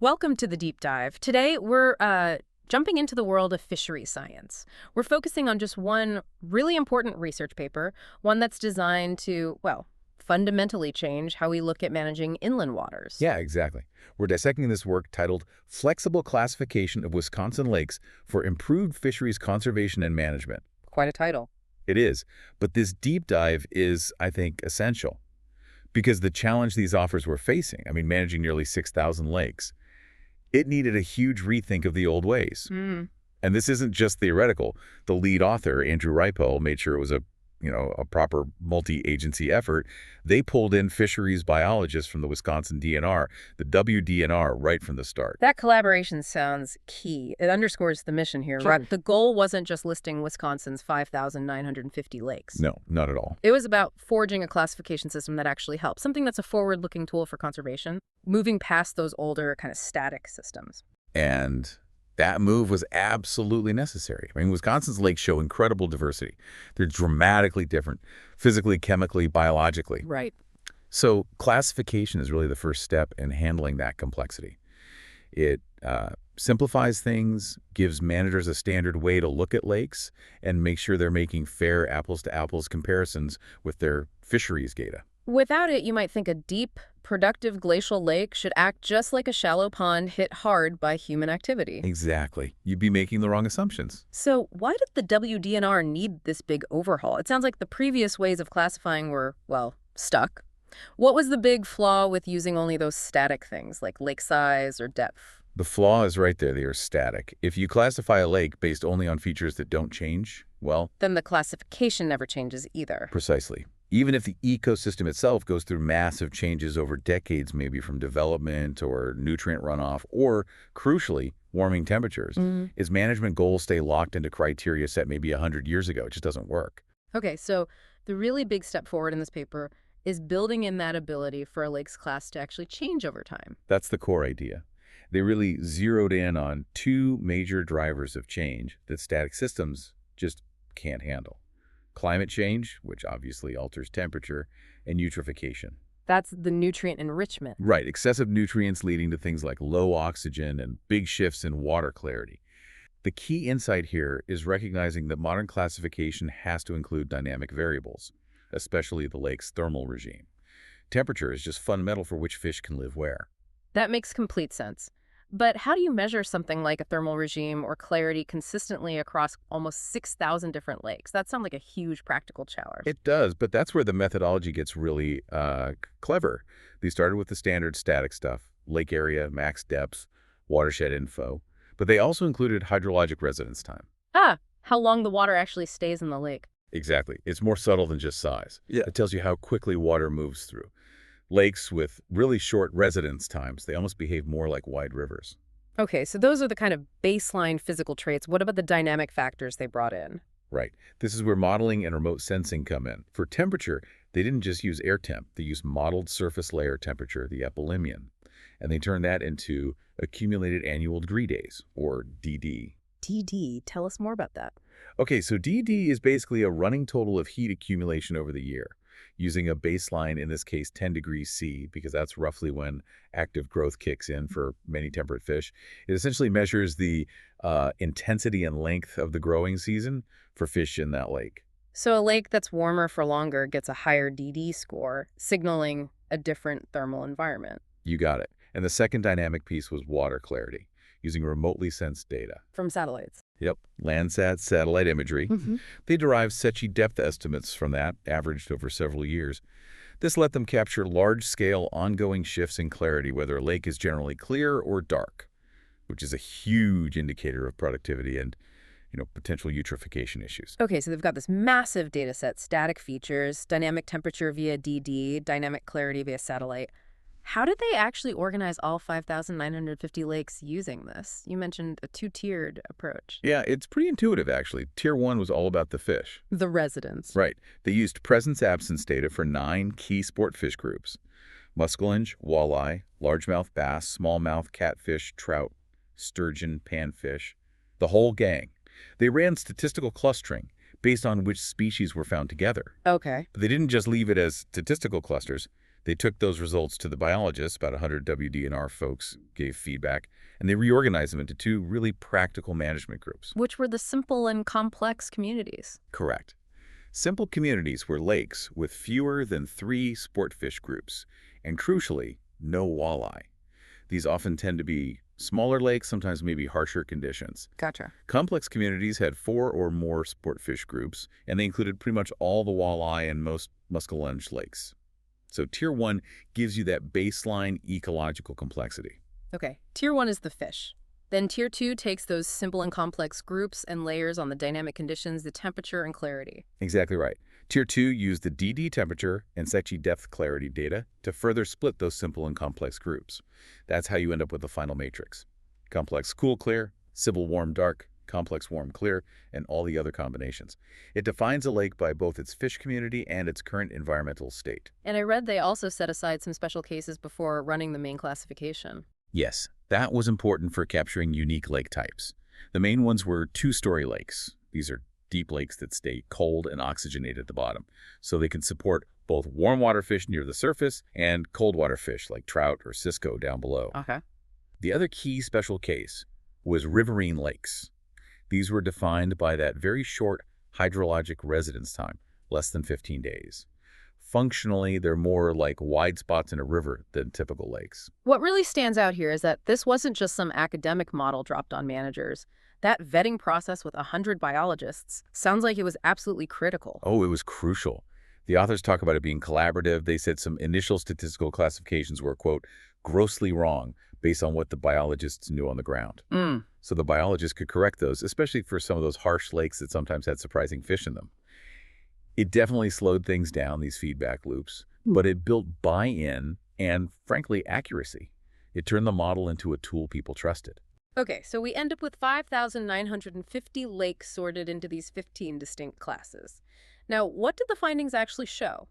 Welcome to the deep dive. Today, we're jumping into the world of fishery science. We're focusing on just one really important research paper, one that's designed to, well, fundamentally change how we look at managing inland waters. Yeah, exactly. We're dissecting this work titled Flexible Classification of Wisconsin Lakes for Improved Fisheries Conservation and Management. Quite a title. It is, but this deep dive is, I think, essential because the challenge these authors were facing, managing nearly 6,000 lakes, it needed a huge rethink of the old ways. And this isn't just theoretical. The lead author, Andrew Rypel, made sure it was a proper multi-agency effort. They pulled in fisheries biologists from the Wisconsin DNR, the WDNR, right from the start. That collaboration sounds key. It underscores the mission here, Sure. right? The goal wasn't just listing Wisconsin's 5,950 lakes. No, not at all. It was about forging a classification system that actually helps, something that's a forward-looking tool for conservation, moving past those older kind of static systems. And that move was absolutely necessary. Wisconsin's lakes show incredible diversity. They're dramatically different, physically, chemically, biologically. Right. So classification is really the first step in handling that complexity. It simplifies things, gives managers a standard way to look at lakes, and make sure they're making fair apples-to-apples comparisons with their fisheries data. Without it, you might think a deep, productive glacial lake should act just like a shallow pond hit hard by human activity. Exactly. You'd be making the wrong assumptions. So why did the WDNR need this big overhaul? It sounds like the previous ways of classifying were, well, stuck. What was the big flaw with using only those static things, like lake size or depth? The flaw is right there. They are static. If you classify a lake based only on features that don't change, well, Then the classification never changes either. precisely. Even if the ecosystem itself goes through massive changes over decades, maybe from development or nutrient runoff, or, crucially, warming temperatures, its management goals stay locked into criteria set maybe 100 years ago. It just doesn't work. Okay, so the really big step forward in this paper is building in that ability for a lake's class to actually change over time. That's the core idea. They really zeroed in on two major drivers of change that static systems just can't handle. Climate change, which obviously alters temperature, and eutrophication. That's the nutrient enrichment. Right, excessive nutrients leading to things like low oxygen and big shifts in water clarity. The key insight here is recognizing that modern classification has to include dynamic variables, especially the lake's thermal regime. Temperature is just fundamental for which fish can live where. That makes complete sense. But how do you measure something like a thermal regime or clarity consistently across almost 6,000 different lakes? That sounds like a huge practical challenge. It does, but that's where the methodology gets really clever. They started with the standard static stuff, lake area, max depths, watershed info, but they also included hydrologic residence time. How long the water actually stays in the lake. Exactly. It's more subtle than just size. Yeah. It tells you how quickly water moves through. Lakes with really short residence times, they almost behave more like wide rivers. Okay, so those are the kind of baseline physical traits. What about the dynamic factors they brought in? Right. This is where modeling and remote sensing come in. For temperature, they didn't just use air temp. They used modeled surface layer temperature, the epilimion, and they turned that into accumulated annual degree days, or DD. DD, tell us more about that. Okay, so DD is basically a running total of heat accumulation over the year, using a baseline, in this case 10 degrees C, because that's roughly when active growth kicks in for many temperate fish. It essentially measures the intensity and length of the growing season for fish in that lake. So a lake that's warmer for longer gets a higher DD score, signaling a different thermal environment. You got it. And the second dynamic piece was water clarity, using remotely sensed data. From satellites. Yep, Landsat satellite imagery. They derived Secchi depth estimates from that, averaged over several years. This let them capture large-scale, ongoing shifts in clarity, whether a lake is generally clear or dark, which is a huge indicator of productivity and, potential eutrophication issues. Okay, so they've got this massive data set, static features, dynamic temperature via DD, dynamic clarity via satellite. How did they actually organize all 5,950 lakes using this? You mentioned a two-tiered approach. Yeah, it's pretty intuitive, actually. Tier 1 was all about the fish. The residents. Right. They used presence-absence data for 9 key sport fish groups: muskellunge, walleye, largemouth bass, smallmouth, catfish, trout, sturgeon, panfish, the whole gang. They ran statistical clustering based on which species were found together. Okay. But they didn't just leave it as statistical clusters. They took those results to the biologists, about 100 WDNR folks gave feedback, and they reorganized them into two really practical management groups. Which were the simple and complex communities. Correct. Simple communities were lakes with fewer than 3 sport fish groups, and crucially, no walleye. These often tend to be smaller lakes, sometimes maybe harsher conditions. Gotcha. Complex communities had 4 or more sport fish groups, and they included pretty much all the walleye and most muskellunge lakes. So Tier 1 gives you that baseline ecological complexity. Okay, Tier 1 is the fish. Then Tier 2 takes those simple and complex groups and layers on the dynamic conditions, the temperature and clarity. Exactly right. Tier 2 used the DD temperature and Secchi depth clarity data to further split those simple and complex groups. That's how you end up with the final matrix. Complex cool clear, Seibel warm dark, complex warm clear, and all the other combinations. It defines a lake by both its fish community and its current environmental state. And I read they also set aside some special cases before running the main classification. Yes, that was important for capturing unique lake types. The main ones were two-story lakes. These are deep lakes that stay cold and oxygenated at the bottom, so they can support both warm water fish near the surface and cold water fish like trout or cisco down below. Okay. The other key special case was riverine lakes. These were defined by that very short hydrologic residence time, less than 15 days. Functionally, they're more like wide spots in a river than typical lakes. What really stands out here is that this wasn't just some academic model dropped on managers. That vetting process with 100 biologists sounds like it was absolutely critical. Oh, it was crucial. The authors talk about it being collaborative. They said some initial statistical classifications were, quote, grossly wrong based on what the biologists knew on the ground. So the biologists could correct those, especially for some of those harsh lakes that sometimes had surprising fish in them. It definitely slowed things down, these feedback loops, but it built buy-in and, frankly, accuracy. It turned the model into a tool people trusted. Okay, so we end up with 5,950 lakes sorted into these 15 distinct classes. Now, what did the findings actually show?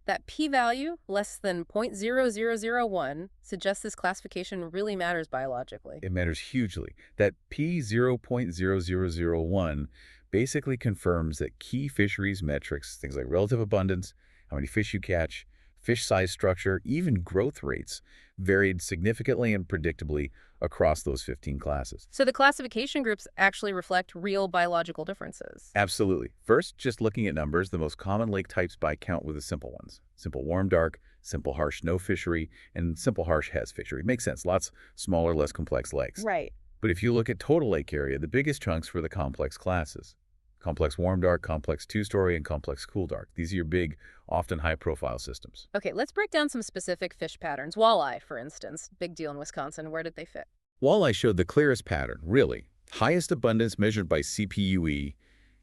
That p-value, less than 0.0001, suggests this classification really matters biologically. It matters hugely. That p 0.0001 basically confirms that key fisheries metrics, things like relative abundance, how many fish you catch, fish size structure, even growth rates, varied significantly and predictably across those 15 classes. So the classification groups actually reflect real biological differences. Absolutely. First, just looking at numbers, the most common lake types by count were the simple ones. Simple warm dark, simple harsh no fishery, and simple harsh has fishery. Makes sense. Lots smaller, less complex lakes. Right. But if you look at total lake area, the biggest chunks were the complex classes. Complex warm dark, complex two-story, and complex cool dark. These are your big, often high-profile systems. Okay, let's break down some specific fish patterns. Walleye, for instance, big deal in Wisconsin. Where did they fit? Walleye showed the clearest pattern, really. Highest abundance measured by CPUE.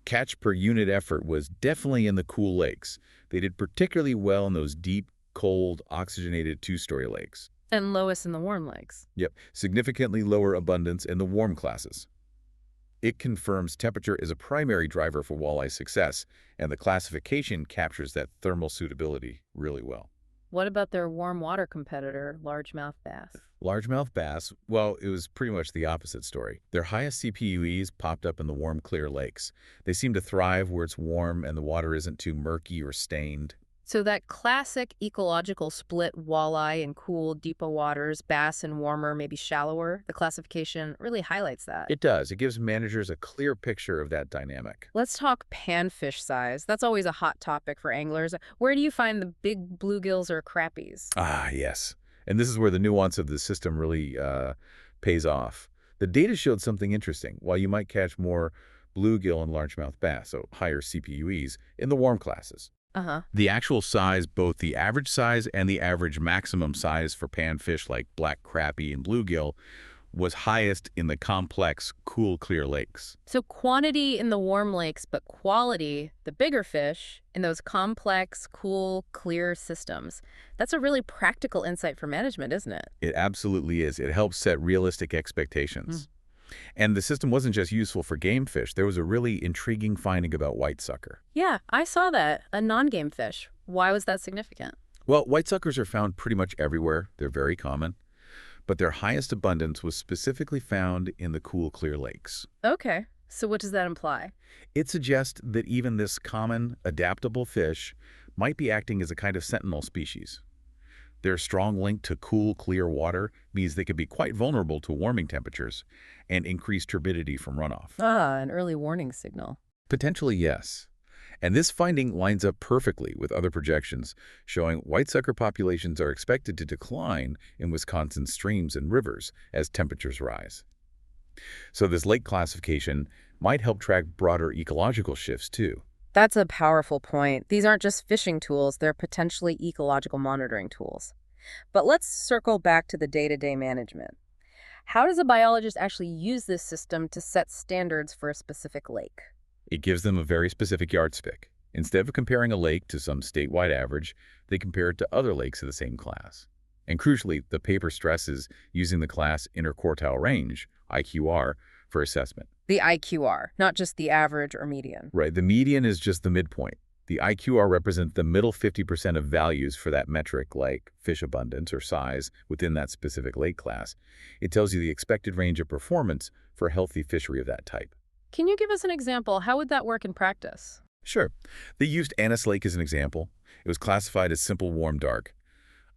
Catch per unit effort was definitely in the cool lakes. They did particularly well in those deep, cold, oxygenated two-story lakes. And lowest in the warm lakes. Yep, significantly lower abundance in the warm classes. It confirms temperature is a primary driver for walleye success, and the classification captures that thermal suitability really well. What about their warm water competitor, largemouth bass? Largemouth bass, well, it was pretty much the opposite story. Their highest CPUEs popped up in the warm, clear lakes. They seem to thrive where it's warm and the water isn't too murky or stained. So that classic ecological split, walleye in cool, deeper waters, bass in warmer, maybe shallower, the classification really highlights that. It does. It gives managers a clear picture of that dynamic. Let's talk panfish size. That's always a hot topic for anglers. Where do you find the big bluegills or crappies? Ah, yes. And this is where the nuance of the system really pays off. The data showed something interesting. While you might catch more bluegill and largemouth bass, so higher CPUEs, in the warm classes. The actual size, both the average size and the average maximum size for panfish like black crappie and bluegill, was highest in the complex, cool, clear lakes. So quantity in the warm lakes, but quality, the bigger fish, in those complex, cool, clear systems. That's a really practical insight for management, isn't it? It absolutely is. It helps set realistic expectations. And the system wasn't just useful for game fish. There was a really intriguing finding about whitesucker. Yeah, I saw that. A non-game fish. Why was that significant? Well, whitesuckers are found pretty much everywhere. They're very common. But their highest abundance was specifically found in the cool, clear lakes. Okay, so what does that imply? It suggests that even this common, adaptable fish might be acting as a kind of sentinel species. Their strong link to cool, clear water means they can be quite vulnerable to warming temperatures and increased turbidity from runoff. Ah, an early warning signal. Potentially, yes. And this finding lines up perfectly with other projections showing white sucker populations are expected to decline in Wisconsin's streams and rivers as temperatures rise. So this lake classification might help track broader ecological shifts too. That's a powerful point. These aren't just fishing tools, they're potentially ecological monitoring tools. But let's circle back to the day-to-day management. How does a biologist actually use this system to set standards for a specific lake? It gives them a very specific yardstick. Instead of comparing a lake to some statewide average, they compare it to other lakes of the same class. And crucially, the paper stresses using the class interquartile range, IQR, for assessment. The IQR, not just the average or median. Right, the median is just the midpoint. The IQR represents the middle 50% of values for that metric, like fish abundance or size within that specific lake class. It tells you the expected range of performance for a healthy fishery of that type. Can you give us an example? How would that work in practice? Sure. They used Annis Lake as an example. It was classified as simple warm dark.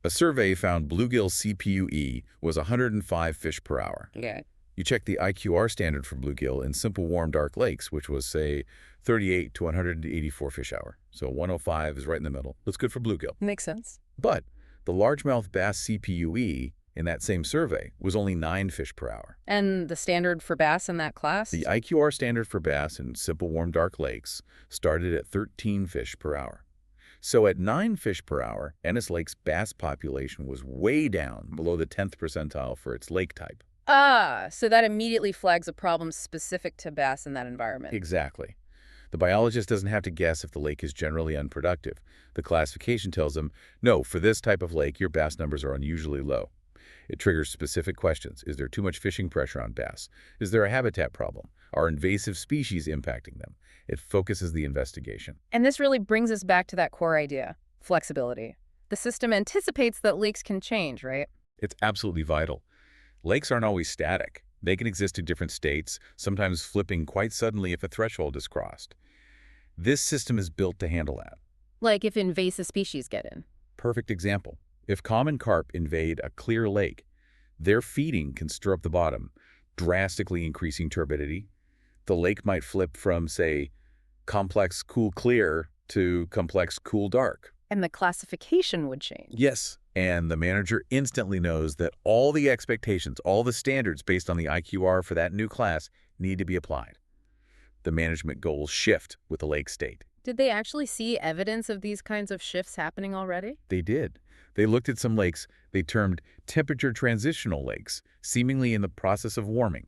A survey found bluegill CPUE was 105 fish per hour. Yeah. You check the IQR standard for bluegill in simple warm dark lakes, which was, say, 38 to 184 fish hour. So 105 is right in the middle. That's good for bluegill. Makes sense. But the largemouth bass CPUE in that same survey was only 9 fish per hour. And the standard for bass in that class? The IQR standard for bass in simple warm dark lakes started at 13 fish per hour. So at 9 fish per hour, Ennis Lake's bass population was way down below the 10th percentile for its lake type. Ah, so that immediately flags a problem specific to bass in that environment. Exactly. The biologist doesn't have to guess if the lake is generally unproductive. The classification tells them, no, for this type of lake, your bass numbers are unusually low. It triggers specific questions. Is there too much fishing pressure on bass? Is there a habitat problem? Are invasive species impacting them? It focuses the investigation. And this really brings us back to that core idea, flexibility. The system anticipates that lakes can change, right? It's absolutely vital. Lakes aren't always static. They can exist in different states, sometimes flipping quite suddenly if a threshold is crossed. This system is built to handle that. Like if invasive species get in. Perfect example. If common carp invade a clear lake, their feeding can stir up the bottom, drastically increasing turbidity. The lake might flip from, say, complex cool-clear to complex cool-dark. And the classification would change. Yes, and the manager instantly knows that all the expectations, all the standards based on the IQR for that new class need to be applied. The management goals shift with the lake state. Did they actually see evidence of these kinds of shifts happening already? They did. They looked at some lakes they termed temperature transitional lakes, seemingly in the process of warming.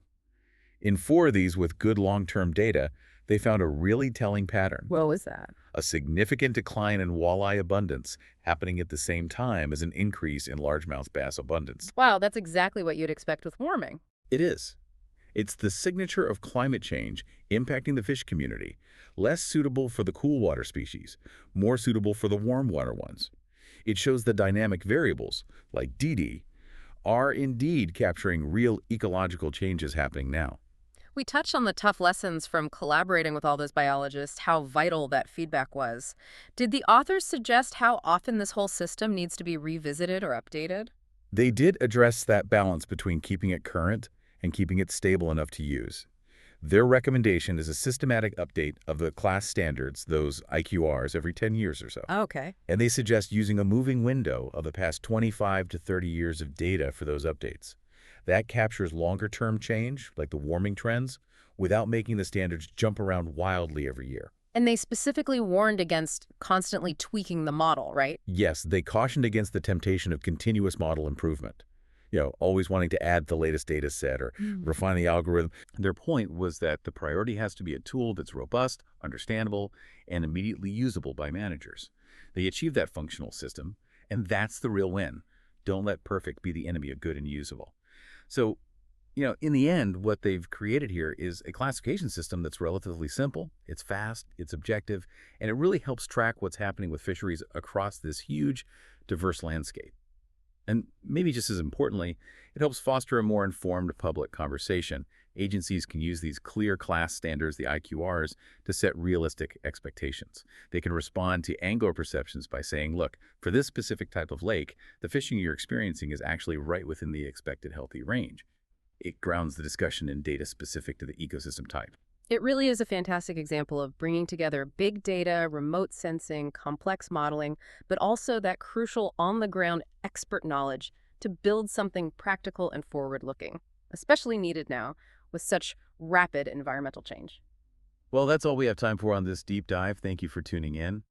In 4 of these with good long-term data, they found a really telling pattern. What was that? A significant decline in walleye abundance happening at the same time as an increase in largemouth bass abundance. Wow, that's exactly what you'd expect with warming. It is. It's the signature of climate change impacting the fish community, less suitable for the cool water species, more suitable for the warm water ones. It shows the dynamic variables, like DD, are indeed capturing real ecological changes happening now. We touched on the tough lessons from collaborating with all those biologists, how vital that feedback was. Did the authors suggest how often this whole system needs to be revisited or updated? They did address that balance between keeping it current and keeping it stable enough to use. Their recommendation is a systematic update of the class standards, those IQRs, every 10 years or so. Okay. And they suggest using a moving window of the past 25 to 30 years of data for those updates. That captures longer-term change, like the warming trends, without making the standards jump around wildly every year. And they specifically warned against constantly tweaking the model, right? Yes, they cautioned against the temptation of continuous model improvement. Always wanting to add the latest data set or refine the algorithm. Their point was that the priority has to be a tool that's robust, understandable, and immediately usable by managers. They achieved that functional system, and that's the real win. Don't let perfect be the enemy of good and usable. So, in the end, what they've created here is a classification system that's relatively simple, it's fast, it's objective, and it really helps track what's happening with fisheries across this huge, diverse landscape. And maybe just as importantly, it helps foster a more informed public conversation Agencies can use these clear class standards, the IQRs, to set realistic expectations. They can respond to angler perceptions by saying, look, for this specific type of lake, the fishing you're experiencing is actually right within the expected healthy range. It grounds the discussion in data specific to the ecosystem type. It really is a fantastic example of bringing together big data, remote sensing, complex modeling, but also that crucial on-the-ground expert knowledge to build something practical and forward-looking, especially needed now with such rapid environmental change. Well, that's all we have time for on this deep dive. Thank you for tuning in.